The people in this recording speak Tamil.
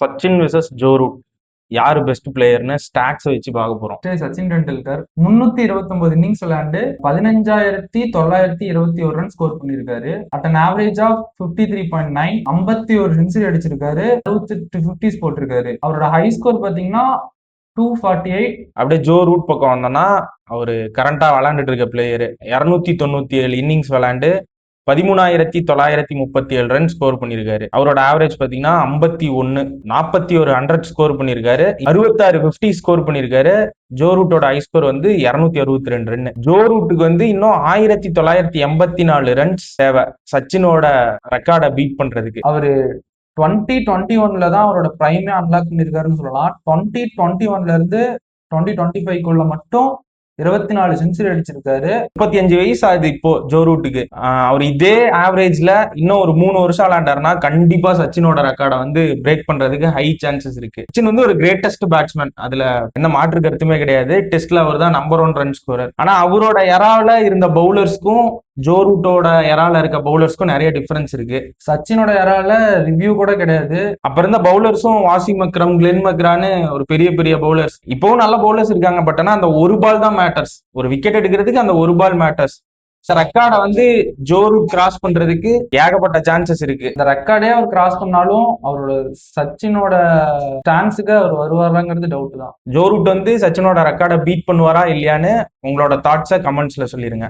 சச்சின் விசஸ் ஜோ ரூட் யாரு பெஸ்ட் பிளேயர்னு ஸ்டாட்ஸ் வச்சு பார்க்க போறோம். சச்சின் டெண்டுல்கர் 329 இன்னிங்ஸ் விளையாண்டு 15,921 ரன் ஸ்கோர் பண்ணிருக்காரு. At an average of 53.9, 51 century அடிச்சிருக்காரு, 68 50s போட்டிருக்காரு. அவரோட ஹை ஸ்கோர் பாத்தீங்கன்னா 248. அப்படியே ஜோ ரூட் பக்கம் வந்தோம்னா அவரு கரண்டா விளையாண்டுட்டு இருக்க பிளேயரு 297 இன்னிங்ஸ் விளையாண்டு 13,937 ரன் ஸ்கோர் பண்ணிருக்காரு. அவரோட ஆவரேஜ் பாத்தீங்கன்னா 51, 41 100 ஸ்கோர் பண்ணிருக்காரு, 66 50 ஸ்கோர் பண்ணிருக்காரு. ஜோ ரூட்டோட ஹை ஸ்கோர் வந்து 262 ரன். ஜோ ரூட்டுக்கு வந்து இன்னும் 1984 ரன்ஸ் தேவை சச்சினோட ரெக்கார்டை பீட் பண்றதுக்கு. அவரு 2021 தான் அவரோட பிரைமே அன்லாக் பண்ணிருக்காருன்னு சொல்லலாம். 2021 இருந்து 2025 மட்டும் 24 செஞ்சுரி அடிச்சிருக்காரு. 35 வயசு ஆகுது இப்போ ஜோ ரூட்டுக்கு. அவர் இதே ஆவரேஜ்ல இன்னும் ஒரு 3 வருஷம் விளையாண்டாருன்னா கண்டிப்பா சச்சினோட ரெக்கார்டை வந்து பிரேக் பண்றதுக்கு ஹை சான்சஸ் இருக்கு. சச்சின் வந்து ஒரு கிரேட்டஸ்ட் பேட்ஸ்மேன், அதுல எந்த மாற்று கருத்துமே கிடையாது. டெஸ்ட்ல அவர் தான் நம்பர் 1 ரன் ஸ்கோரர். ஆனா அவரோட எரால இருந்த பவுலர்ஸ்க்கும் ஜோ ரூட்டோட எரால இருக்க பவுலர்ஸ்க்கும் நிறைய டிஃபரன்ஸ் இருக்கு. சச்சினோட எரால ரிவ்யூ கூட கிடையாது. அப்ப இருந்த பவுலர்ஸும் வாசிம் அக்ரம், கிளென் மக்ரான்னு ஒரு பெரிய பெரிய பவுலர்ஸ். இப்பவும் நல்ல பவுலர்ஸ் இருக்காங்க. பட் ஆனா அந்த ஒரு பால் தான் மேட்டர்ஸ். ஒரு விக்கெட் எடுக்கிறதுக்கு அந்த ஒரு பால் மேட்டர்ஸ். ரெக்கார்டை வந்து ஜோ ரூட் கிராஸ் பண்றதுக்கு ஏகப்பட்ட சான்சஸ் இருக்கு. இந்த ரெக்கார்டே அவர் கிராஸ் பண்ணாலும் அவரோட சச்சினோட சான்ஸுக்கு அவர் வருவாராங்கிறது டவுட் தான். ஜோ ரூட் வந்து சச்சினோட ரெக்கார்டை பீட் பண்ணுவாரா இல்லையான்னு உங்களோட தாட்ஸை கமெண்ட்ஸ்ல சொல்லிருங்க.